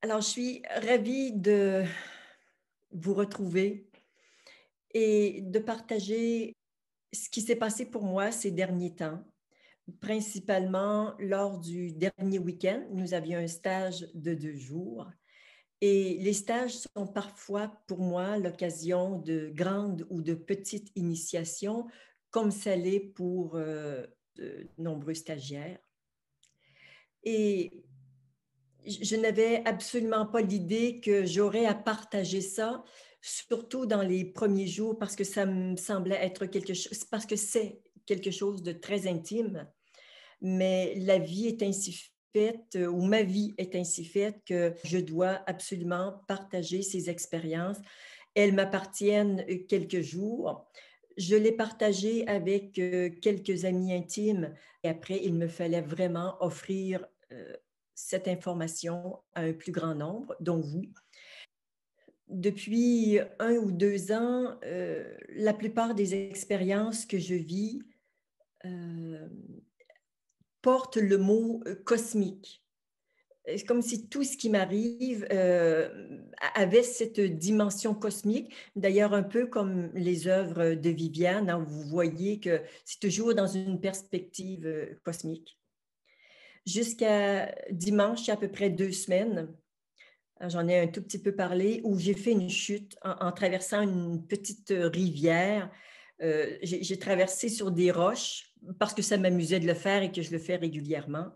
Alors, je suis ravie de vous retrouver et de partager ce qui s'est passé pour moi ces derniers temps, principalement lors du dernier week-end. Nous avions un stage de 2 jours et les stages sont parfois pour moi l'occasion de grandes ou de petites initiations, comme ça l'est pour, de nombreux stagiaires. Et je n'avais absolument pas l'idée que j'aurais à partager ça, surtout dans les premiers jours, parce que ça me semblait être quelque chose, parce que c'est quelque chose de très intime, mais la vie est ainsi faite, ou ma vie est ainsi faite que je dois absolument partager ces expériences. Elles m'appartiennent quelques jours. Je l'ai partagé avec quelques amis intimes et après, il me fallait vraiment offrir cette information à un plus grand nombre, dont vous. Depuis 1 ou 2 ans, la plupart des expériences que je vis euh, portent le mot cosmique. C'est comme si tout ce qui m'arrive avait cette dimension cosmique. D'ailleurs, un peu comme les œuvres de Viviane, hein, vous voyez que c'est toujours dans une perspective cosmique. Jusqu'à dimanche, il y a à peu près 2 semaines, j'en ai un tout petit peu parlé, où j'ai fait une chute en traversant une petite rivière. J'ai traversé sur des roches parce que ça m'amusait de le faire et que je le fais régulièrement.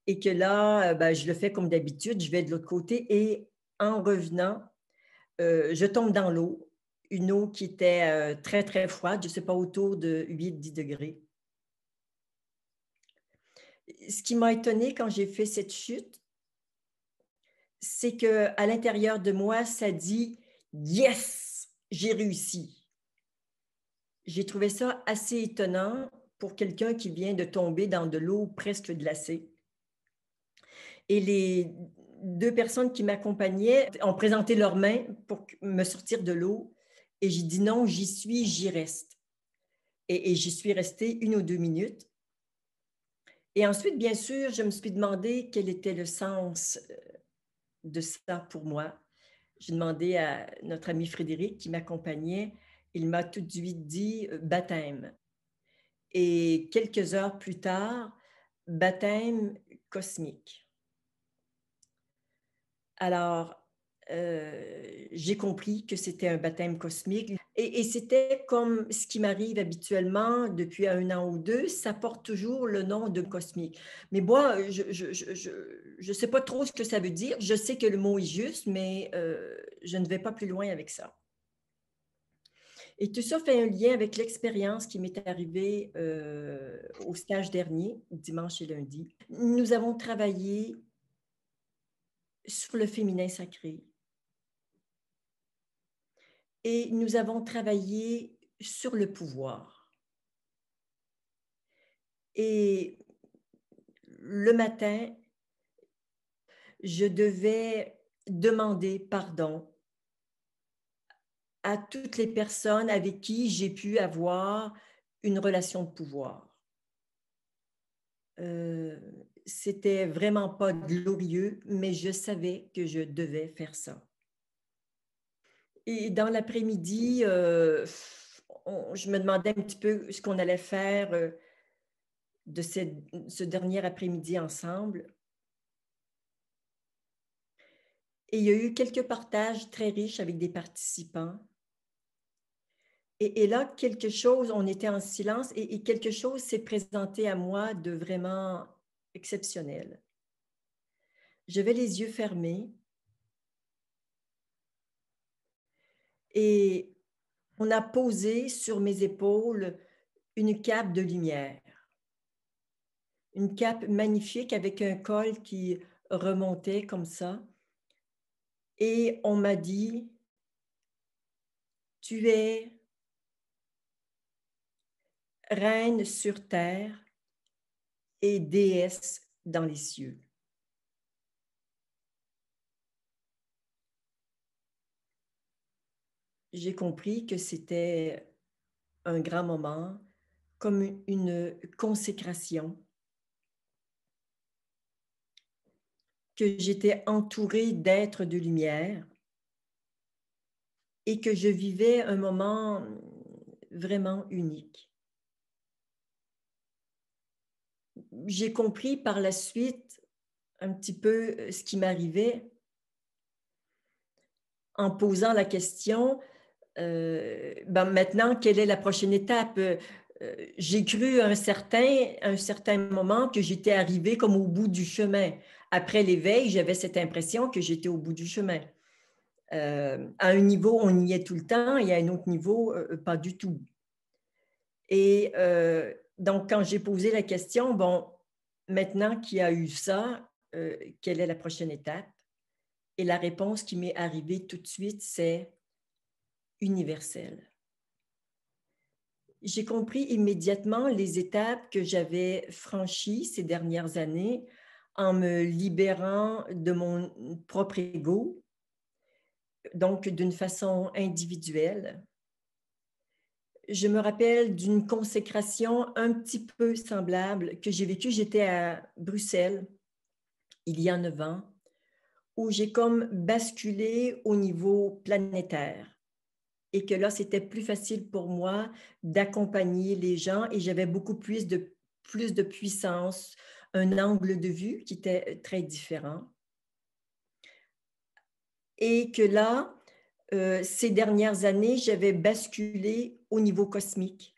Et que là, ben, je le fais comme d'habitude, je vais de l'autre côté et en revenant, je tombe dans l'eau, une eau qui était très, très froide, je ne sais pas, autour de 8-10 degrés. Ce qui m'a étonnée quand j'ai fait cette chute, c'est qu'à l'intérieur de moi, ça dit yes, j'ai réussi. J'ai trouvé ça assez étonnant pour quelqu'un qui vient de tomber dans de l'eau presque glacée. Et les 2 personnes qui m'accompagnaient ont présenté leurs mains pour me sortir de l'eau et j'ai dit: «Non, j'y suis, j'y reste» et j'y suis restée 1 ou 2 minutes et ensuite, bien sûr, je me suis demandé quel était le sens, de ça pour moi. J'ai demandé à notre ami Frédéric qui m'accompagnait. Il m'a tout de suite dit: «Baptême» et quelques heures plus tard, baptême cosmique. Alors, j'ai compris que c'était un baptême cosmique et c'était comme ce qui m'arrive habituellement depuis 1 an ou 2, ça porte toujours le nom de cosmique. Mais moi, je sais pas trop ce que ça veut dire. Je sais que le mot est juste, mais je ne vais pas plus loin avec ça. Et tout ça fait un lien avec l'expérience qui m'est arrivée, au stage dernier, dimanche et lundi. Nous avons travaillé sur le féminin sacré. Et nous avons travaillé sur le pouvoir. Et le matin, je devais demander pardon à toutes les personnes avec qui j'ai pu avoir une relation de pouvoir. Euh, C'était vraiment pas glorieux, mais je savais que je devais faire ça. Et dans l'après-midi, je me demandais un petit peu ce qu'on allait faire de ce dernier après-midi ensemble. Et il y a eu quelques partages très riches avec des participants. Et là, quelque chose, on était en silence et quelque chose s'est présenté à moi de vraiment exceptionnel. J'avais les yeux fermés et on a posé sur mes épaules une cape de lumière, une cape magnifique avec un col qui remontait comme ça. Et on m'a dit, tu es reine sur terre et déesse dans les cieux. J'ai compris que c'était un grand moment, comme une consécration. que j'étais entourée d'êtres de lumière et que je vivais un moment vraiment unique. J'ai compris par la suite un petit peu ce qui m'arrivait en posant la question, maintenant, quelle est la prochaine étape? J'ai cru à un certain moment que j'étais arrivée comme au bout du chemin. Après l'éveil, j'avais cette impression que j'étais au bout du chemin. À un niveau, on y est tout le temps et à un autre niveau, pas du tout. Et donc, quand j'ai posé la question, bon, maintenant qu'il y a eu ça, quelle est la prochaine étape? Et la réponse qui m'est arrivée tout de suite, c'est universel. J'ai compris immédiatement les étapes que j'avais franchies ces dernières années en me libérant de mon propre ego, donc d'une façon individuelle. Je me rappelle d'une consécration un petit peu semblable que j'ai vécue. J'étais à Bruxelles il y a 9 ans, où j'ai comme basculé au niveau planétaire. Et que là, c'était plus facile pour moi d'accompagner les gens et j'avais beaucoup plus de puissance, un angle de vue qui était très différent. Et que là, ces dernières années, j'avais basculé au niveau cosmique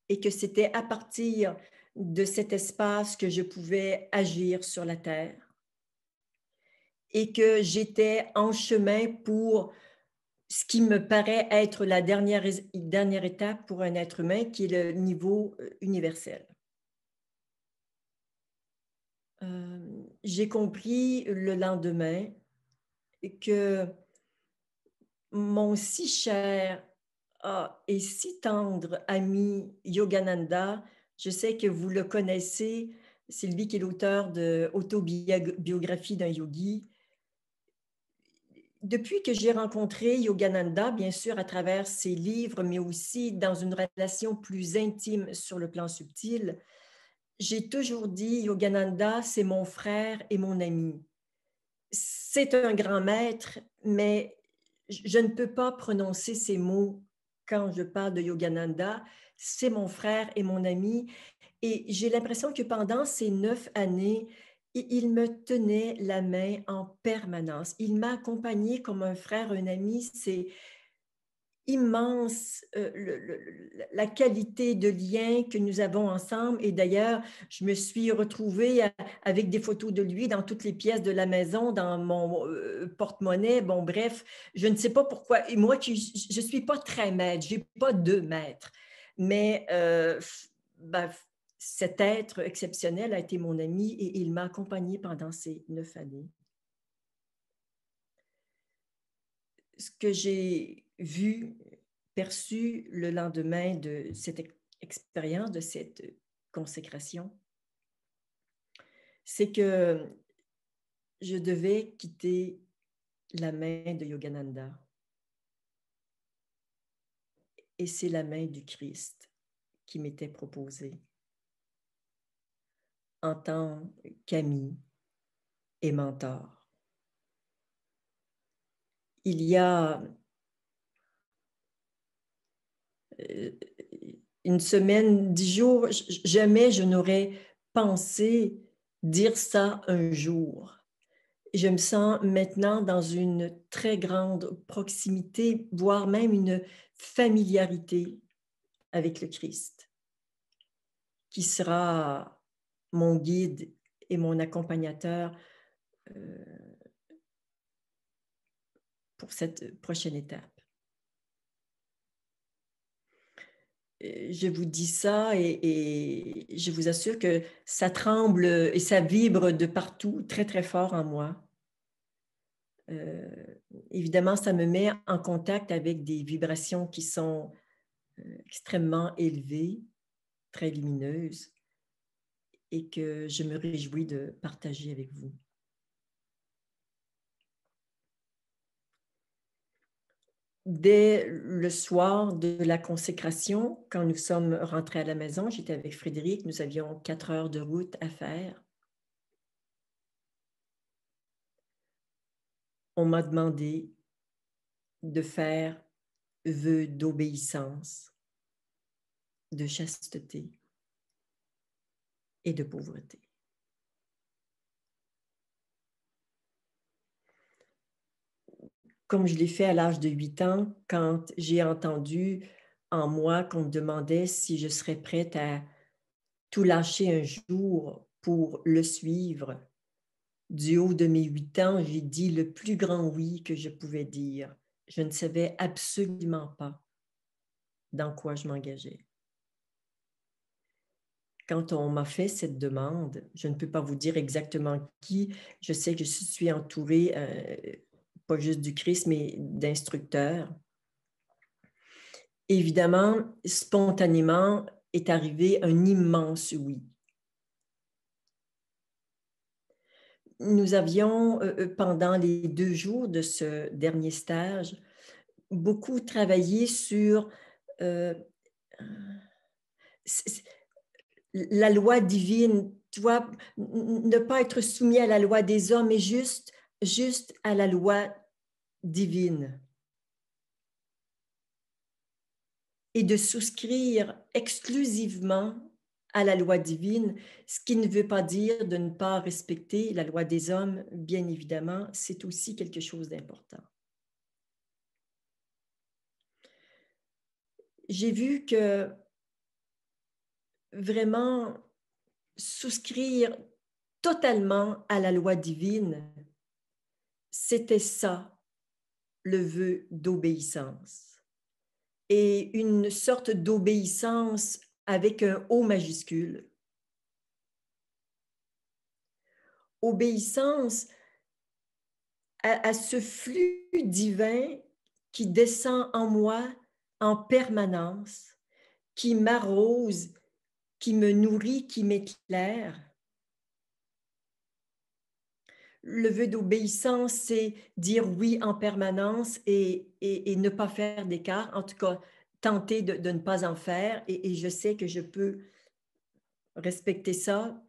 et que c'était à partir de cet espace que je pouvais agir sur la Terre et que j'étais en chemin pour ce qui me paraît être la dernière étape pour un être humain, qui est le niveau universel. J'ai compris le lendemain que mon si cher et si tendre ami Yogananda, je sais que vous le connaissez, c'est lui qui est l'auteur de Autobiographie d'un yogi. Depuis que j'ai rencontré Yogananda, bien sûr à travers ses livres, mais aussi dans une relation plus intime sur le plan subtil, j'ai toujours dit Yogananda, c'est mon frère et mon ami. C'est un grand maître, mais je ne peux pas prononcer ces mots quand je parle de Yogananda. C'est mon frère et mon ami. Et j'ai l'impression que pendant ces 9 années, il me tenait la main en permanence. Il m'a accompagnée comme un frère, un ami. C'est immense la qualité de lien que nous avons ensemble. Et d'ailleurs, je me suis retrouvée avec des photos de lui dans toutes les pièces de la maison, dans mon porte-monnaie. Bon, bref, je ne sais pas pourquoi. Et moi, je ne suis pas très maître, je n'ai pas de maître. Mais cet être exceptionnel a été mon ami et il m'a accompagné pendant ces 9 années. Ce que j'ai vu, perçu le lendemain de cette expérience, de cette consécration, c'est que je devais quitter la main de Yogananda. Et c'est la main du Christ qui m'était proposée en tant qu'ami et mentor. Il y a une semaine, 10 jours, jamais je n'aurais pensé dire ça un jour. Je me sens maintenant dans une très grande proximité, voire même une familiarité avec le Christ, qui sera mon guide et mon accompagnateur pour cette prochaine étape. Je vous dis ça et je vous assure que ça tremble et ça vibre de partout, très, très fort en moi. Évidemment, ça me met en contact avec des vibrations qui sont extrêmement élevées, très lumineuses et que je me réjouis de partager avec vous. Dès le soir de la consécration, quand nous sommes rentrés à la maison, j'étais avec Frédéric, nous avions 4 heures de route à faire. on m'a demandé de faire vœu d'obéissance, de chasteté et de pauvreté. Comme je l'ai fait à l'âge de 8 ans, quand j'ai entendu en moi qu'on me demandait si je serais prête à tout lâcher un jour pour le suivre. Du haut de mes 8 ans, j'ai dit le plus grand oui que je pouvais dire. Je ne savais absolument pas dans quoi je m'engageais. Quand on m'a fait cette demande, je ne peux pas vous dire exactement qui, je sais que je suis entourée, pas juste du Christ, mais d'instructeurs. Évidemment, spontanément est arrivé un immense oui. Nous avions, pendant les 2 jours de ce dernier stage, beaucoup travaillé sur la loi divine, tu vois, ne pas être soumis à la loi des hommes, mais juste à la loi divine. Et de souscrire exclusivement à la loi divine, ce qui ne veut pas dire de ne pas respecter la loi des hommes, bien évidemment, c'est aussi quelque chose d'important. J'ai vu que vraiment souscrire totalement à la loi divine, c'était ça, le vœu d'obéissance. Et une sorte d'obéissance avec un O majuscule. Obéissance à ce flux divin qui descend en moi en permanence, qui m'arrose, qui me nourrit, qui m'éclaire. Le vœu d'obéissance, c'est dire oui en permanence et ne pas faire d'écart, en tout cas, tenter de ne pas en faire. Et je sais que je peux respecter ça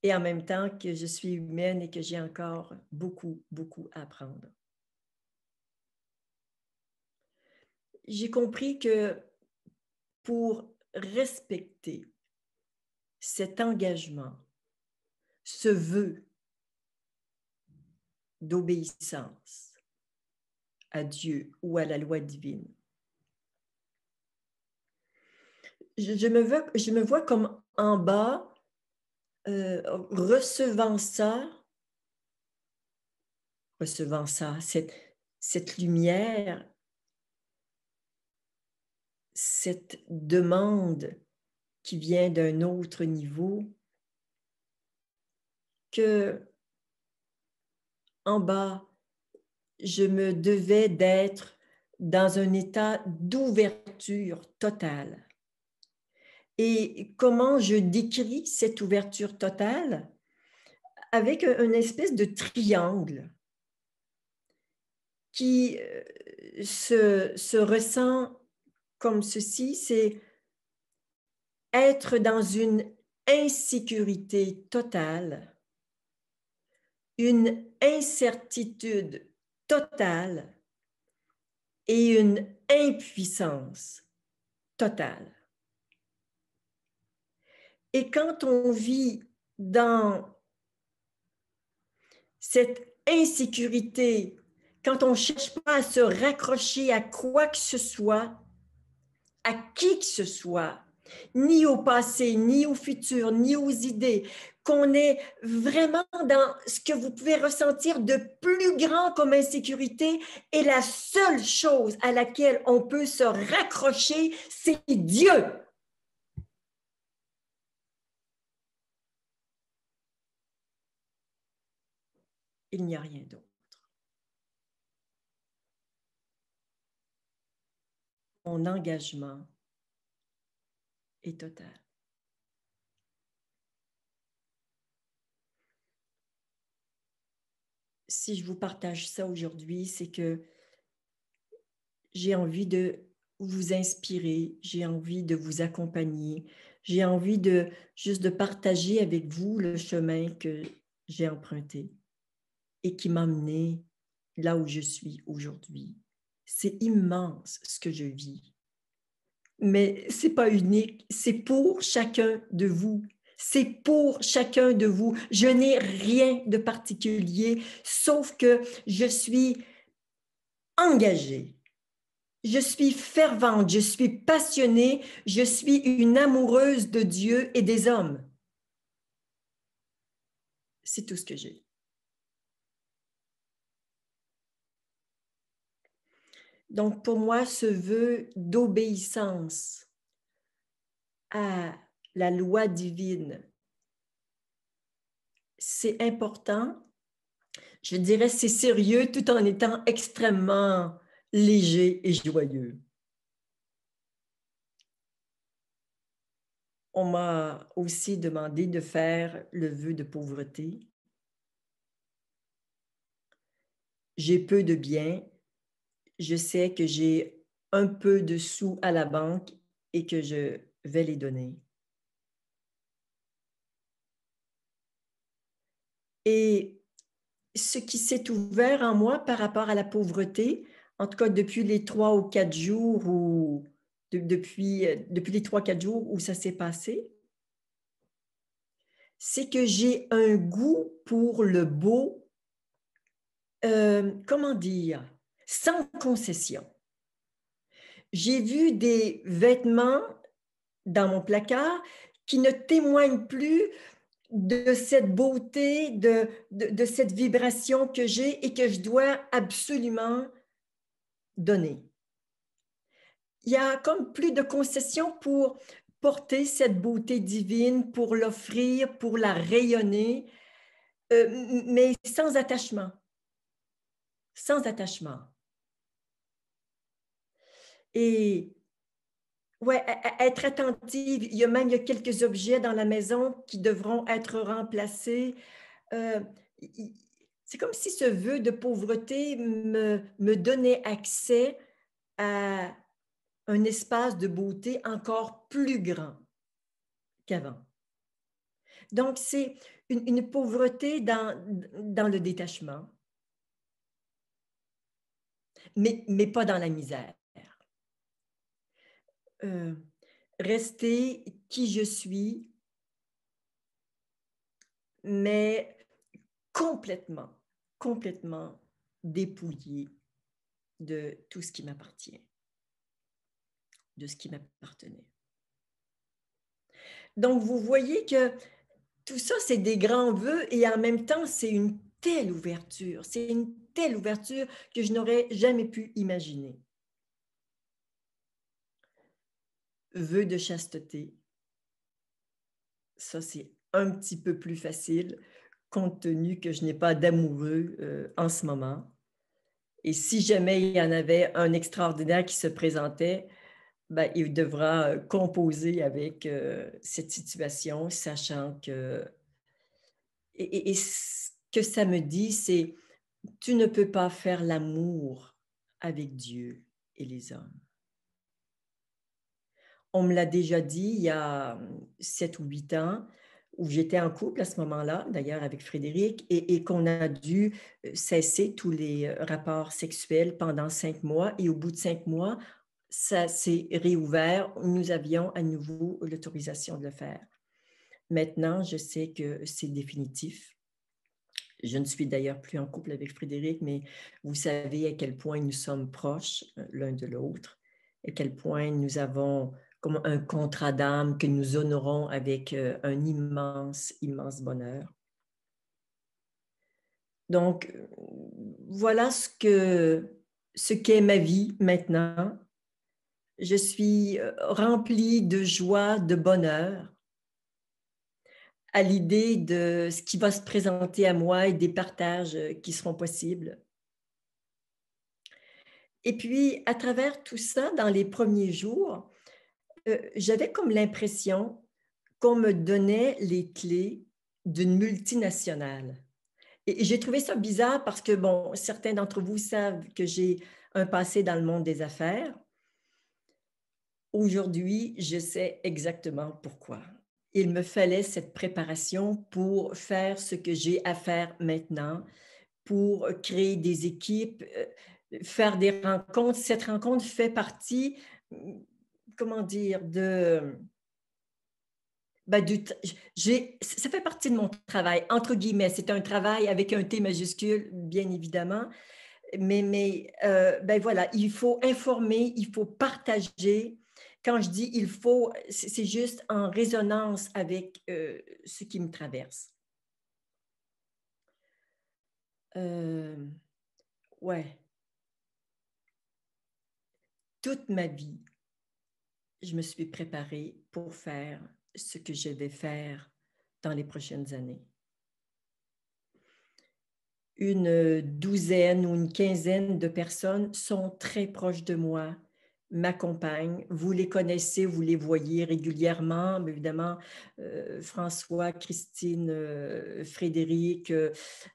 et en même temps que je suis humaine et que j'ai encore beaucoup, beaucoup à apprendre. J'ai compris que pour respecter cet engagement, ce vœu d'obéissance à Dieu ou à la loi divine, je me vois comme en bas, recevant cette lumière, cette demande qui vient d'un autre niveau, que en bas, je me devais d'être dans un état d'ouverture totale. Et comment je décris cette ouverture totale? Avec une espèce de triangle qui se ressent comme ceci, c'est être dans une insécurité totale, une incertitude totale et une impuissance totale. Et quand on vit dans cette insécurité, quand on ne cherche pas à se raccrocher à quoi que ce soit, à qui que ce soit, ni au passé, ni au futur, ni aux idées, qu'on est vraiment dans ce que vous pouvez ressentir de plus grand comme insécurité, et la seule chose à laquelle on peut se raccrocher, c'est Dieu. Il n'y a rien d'autre. Mon engagement est total. Si je vous partage ça aujourd'hui, c'est que j'ai envie de vous inspirer, j'ai envie de vous accompagner, j'ai envie de juste de partager avec vous le chemin que j'ai emprunté et qui m'a mené là où je suis aujourd'hui. C'est immense ce que je vis. Mais ce n'est pas unique, c'est pour chacun de vous. C'est pour chacun de vous. Je n'ai rien de particulier, sauf que je suis engagée. Je suis fervente, je suis passionnée, je suis une amoureuse de Dieu et des hommes. C'est tout ce que j'ai. Donc, pour moi, ce vœu d'obéissance à la loi divine, c'est important. Je dirais c'est sérieux tout en étant extrêmement léger et joyeux. On m'a aussi demandé de faire le vœu de pauvreté. J'ai peu de biens. Je sais que j'ai un peu de sous à la banque et que je vais les donner. Et ce qui s'est ouvert en moi par rapport à la pauvreté, en tout cas depuis les 3 ou 4 jours où, depuis les 3-4 jours où ça s'est passé, c'est que j'ai un goût pour le beau, comment dire, sans concession. J'ai vu des vêtements dans mon placard qui ne témoignent plus de cette beauté, de cette vibration que j'ai et que je dois absolument donner. Il y a comme plus de concessions pour porter cette beauté divine, pour l'offrir, pour la rayonner, mais sans attachement. Sans attachement. Et ouais, être attentive. Il y a quelques objets dans la maison qui devront être remplacés. Euh, c'est comme si ce vœu de pauvreté me donnait accès à un espace de beauté encore plus grand qu'avant. Donc, c'est une pauvreté dans le détachement, mais pas dans la misère. Rester qui je suis, mais complètement dépouillé de tout ce qui m'appartient, de ce qui m'appartenait. Donc, vous voyez que tout ça, c'est des grands vœux et en même temps, c'est une telle ouverture. C'est une telle ouverture que je n'aurais jamais pu imaginer. Vœu de chasteté, ça, c'est un petit peu plus facile compte tenu que je n'ai pas d'amoureux en ce moment. Et si jamais il y en avait un extraordinaire qui se présentait, ben, il devra composer avec cette situation, sachant que... Et ce que ça me dit, c'est tu ne peux pas faire l'amour avec Dieu et les hommes. On me l'a déjà dit il y a 7 ou 8 ans, où j'étais en couple à ce moment-là, d'ailleurs avec Frédéric, et qu'on a dû cesser tous les rapports sexuels pendant 5 mois. Et au bout de 5 mois, ça s'est réouvert. Nous avions à nouveau l'autorisation de le faire. Maintenant, je sais que c'est définitif. Je ne suis d'ailleurs plus en couple avec Frédéric, mais vous savez à quel point nous sommes proches l'un de l'autre, à quel point nous avons comme un contrat d'âme que nous honorons avec un immense bonheur. Donc, voilà ce qu'est ma vie maintenant. Je suis remplie de joie, de bonheur à l'idée de ce qui va se présenter à moi et des partages qui seront possibles. Et puis, à travers tout ça, dans les premiers jours, j'avais comme l'impression qu'on me donnait les clés d'une multinationale. Et j'ai trouvé ça bizarre parce que, bon, certains d'entre vous savent que j'ai un passé dans le monde des affaires. Aujourd'hui, je sais exactement pourquoi. Il me fallait cette préparation pour faire ce que j'ai à faire maintenant, pour créer des équipes, faire des rencontres. Cette rencontre fait partie, mmh, comment dire, ça fait partie de mon travail, entre guillemets. C'est un travail avec un T majuscule, bien évidemment. Ben voilà, il faut informer, il faut partager. Quand je dis il faut, c'est juste en résonance avec ce qui me traverse. Euh, ouais, toute ma vie, je me suis préparée pour faire ce que je vais faire dans les prochaines années. Une douzaine ou une quinzaine de personnes sont très proches de moi, m'accompagnent. Vous les connaissez, vous les voyez régulièrement, mais évidemment, François, Christine, Frédéric,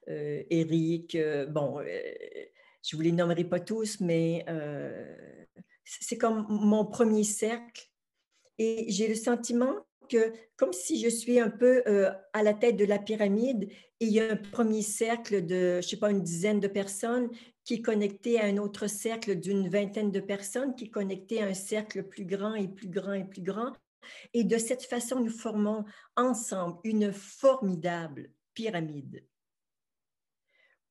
Éric, bon, je ne vous les nommerai pas tous, mais c'est comme mon premier cercle. Et j'ai le sentiment que, comme si je suis un peu à la tête de la pyramide, et il y a un premier cercle de, je ne sais pas, une dizaine de personnes qui est connecté à un autre cercle d'une vingtaine de personnes qui est connecté à un cercle plus grand et plus grand et plus grand. Et de cette façon, nous formons ensemble une formidable pyramide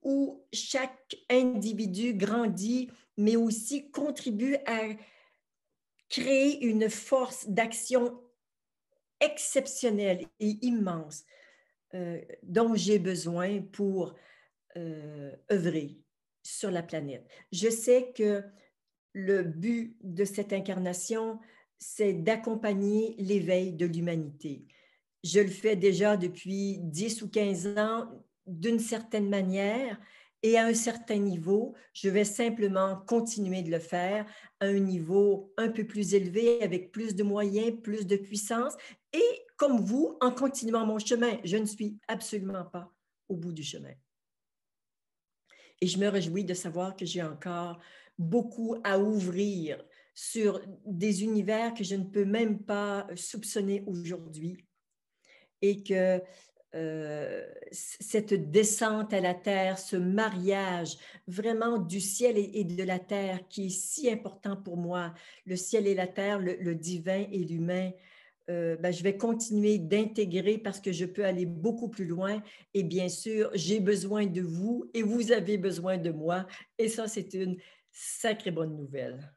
où chaque individu grandit, mais aussi contribue à créer une force d'action exceptionnelle et immense dont j'ai besoin pour œuvrer sur la planète. Je sais que le but de cette incarnation, c'est d'accompagner l'éveil de l'humanité. Je le fais déjà depuis 10 ou 15 ans d'une certaine manière et à un certain niveau, je vais simplement continuer de le faire à un niveau un peu plus élevé, avec plus de moyens, plus de puissance et comme vous, en continuant mon chemin. Je ne suis absolument pas au bout du chemin. Et je me réjouis de savoir que j'ai encore beaucoup à ouvrir sur des univers que je ne peux même pas soupçonner aujourd'hui et que cette descente à la terre, ce mariage vraiment du ciel et de la terre qui est si important pour moi, le ciel et la terre, le divin et l'humain, ben, je vais continuer d'intégrer parce que je peux aller beaucoup plus loin. Et bien sûr, j'ai besoin de vous et vous avez besoin de moi. Et ça, c'est une sacrée bonne nouvelle.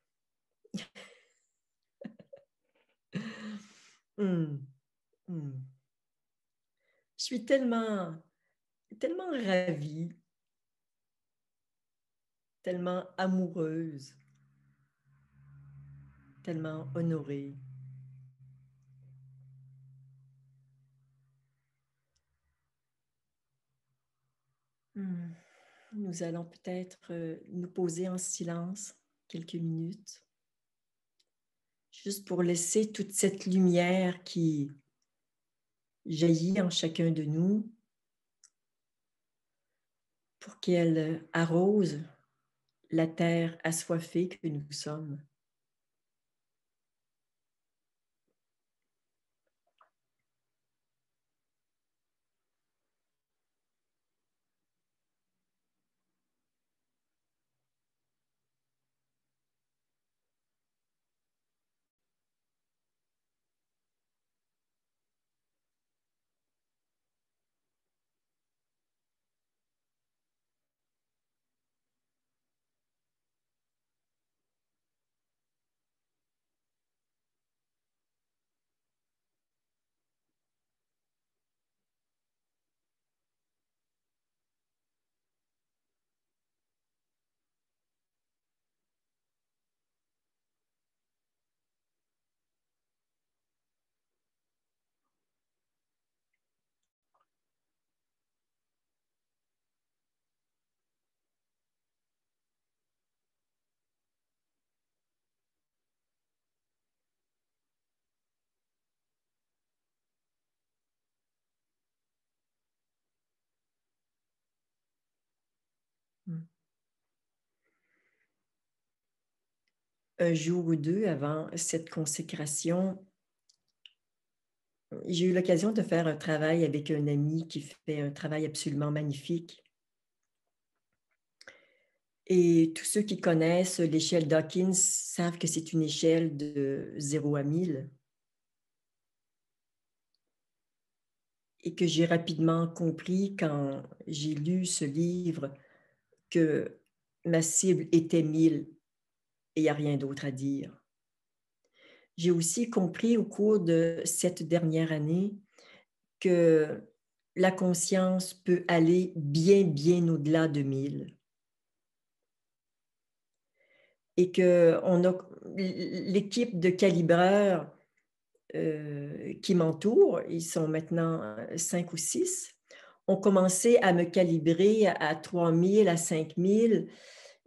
Hum, hum. Je suis tellement ravie, tellement amoureuse, tellement honorée. Hum. Nous allons peut-être nous poser en silence quelques minutes, juste pour laisser toute cette lumière qui jaillit en chacun de nous, pour qu'elle arrose la terre assoiffée que nous sommes. Un jour ou deux avant cette consécration, j'ai eu l'occasion de faire un travail avec un ami qui fait un travail absolument magnifique. Et tous ceux qui connaissent l'échelle Dawkins savent que c'est une échelle de 0 à 1000 et que j'ai rapidement compris quand j'ai lu ce livre que ma cible était 1000 et il n'y a rien d'autre à dire. J'ai aussi compris au cours de cette dernière année que la conscience peut aller bien, bien au-delà de 1000 et que l'équipe de calibreurs qui m'entourent, ils sont maintenant 5 ou 6, ont commencé à me calibrer à 3000, à 5000,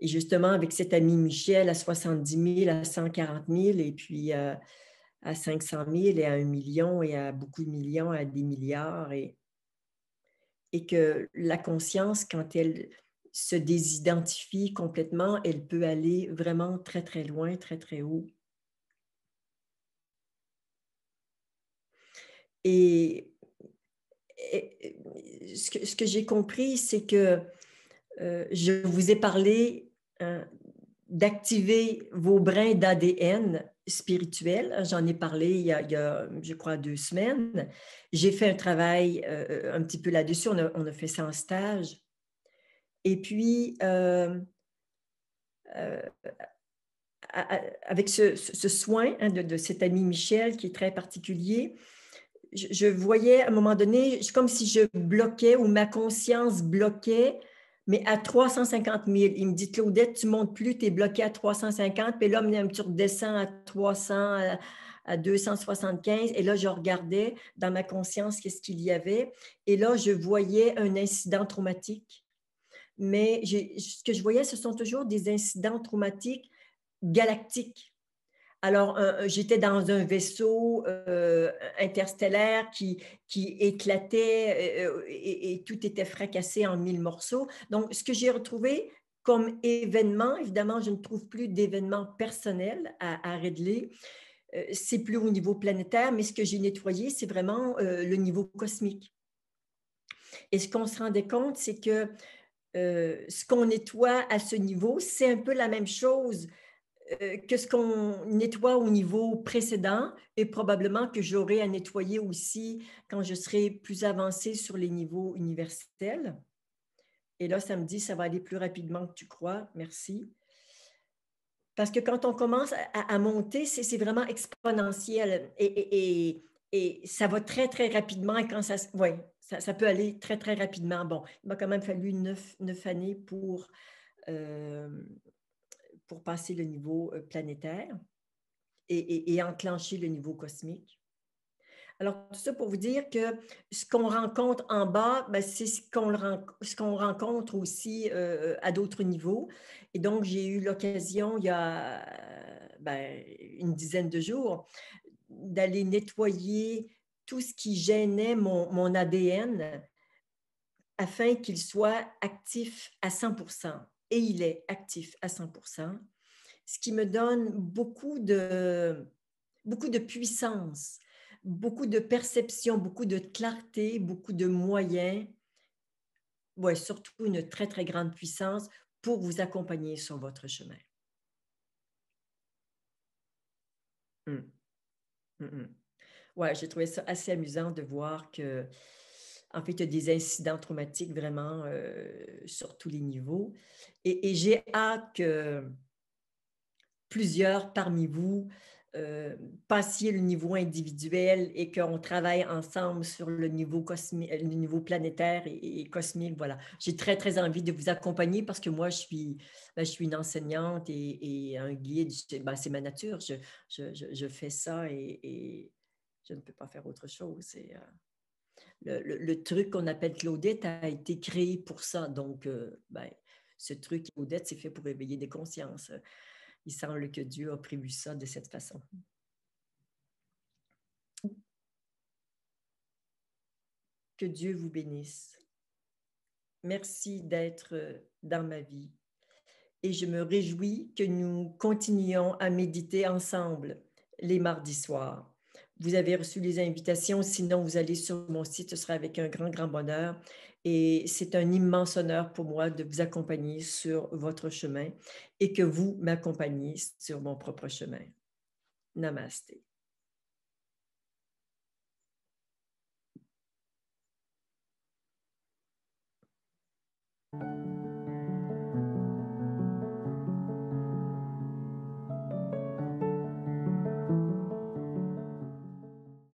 et justement avec cet ami Michel à 70 000, à 140 000, et puis à 500 000, et à 1 million, et à beaucoup de millions, à des milliards, et que la conscience, quand elle se désidentifie complètement, elle peut aller vraiment très, très loin, très, très haut. Et ce que j'ai compris, c'est que je vous ai parlé d'activer vos brins d'ADN spirituel. J'en ai parlé il y a, je crois, 2 semaines. J'ai fait un travail un petit peu là-dessus. On a fait ça en stage. Et puis, avec ce soin de cet ami Michel qui est très particulier, je voyais à un moment donné, comme si je bloquais ou ma conscience bloquait, mais à 350 000. Il me dit, Claudette, tu ne montes plus, tu es bloqué à 350. Puis là, tu redescends à 300, à 275. Et là, je regardais dans ma conscience qu'est-ce qu'il y avait. Et là, je voyais un incident traumatique. Mais ce que je voyais, ce sont toujours des incidents traumatiques galactiques. Alors, j'étais dans un vaisseau interstellaire qui éclatait et tout était fracassé en 1000 morceaux. Donc, ce que j'ai retrouvé comme événement, évidemment, je ne trouve plus d'événement personnel à Ridley. C'est plus au niveau planétaire, mais ce que j'ai nettoyé, c'est vraiment le niveau cosmique. Et ce qu'on se rendait compte, c'est que ce qu'on nettoie à ce niveau, c'est un peu la même chose que ce qu'on nettoie au niveau précédent et probablement que j'aurai à nettoyer aussi quand je serai plus avancée sur les niveaux universels. Et là, ça me dit, ça va aller plus rapidement que tu crois. Merci. Parce que quand on commence à monter, c'est vraiment exponentiel et ça va très, très rapidement. Et quand ça peut aller très, très rapidement. Bon, il m'a quand même fallu 9 années pour passer le niveau planétaire et enclencher le niveau cosmique. Alors, tout ça pour vous dire que ce qu'on rencontre en bas, ben, c'est ce qu'on rencontre aussi à d'autres niveaux. Et donc, j'ai eu l'occasion, il y a une dizaine de jours, d'aller nettoyer tout ce qui gênait mon ADN afin qu'il soit actif à 100%. Et il est actif à 100%, ce qui me donne beaucoup de puissance, beaucoup de perception, beaucoup de clarté, beaucoup de moyens, ouais, surtout une très, très grande puissance pour vous accompagner sur votre chemin. Mm. Mm -mm. Ouais, j'ai trouvé ça assez amusant de voir que, en fait, il y a des incidents traumatiques vraiment sur tous les niveaux. Et j'ai hâte que plusieurs parmi vous passiez le niveau individuel et qu'on travaille ensemble sur le niveau cosmique, le niveau planétaire et cosmique. Voilà. J'ai très, très envie de vous accompagner parce que moi, je suis une enseignante et un guide. C'est ma nature. Je fais ça et je ne peux pas faire autre chose. Le truc qu'on appelle Claudette a été créé pour ça. Donc, ce truc Claudette, c'est fait pour éveiller des consciences. Il semble que Dieu a prévu ça de cette façon. Que Dieu vous bénisse. Merci d'être dans ma vie. Et je me réjouis que nous continuions à méditer ensemble les mardis soirs. Vous avez reçu les invitations, sinon vous allez sur mon site, ce sera avec un grand, grand bonheur. Et c'est un immense honneur pour moi de vous accompagner sur votre chemin et que vous m'accompagniez sur mon propre chemin. Namasté.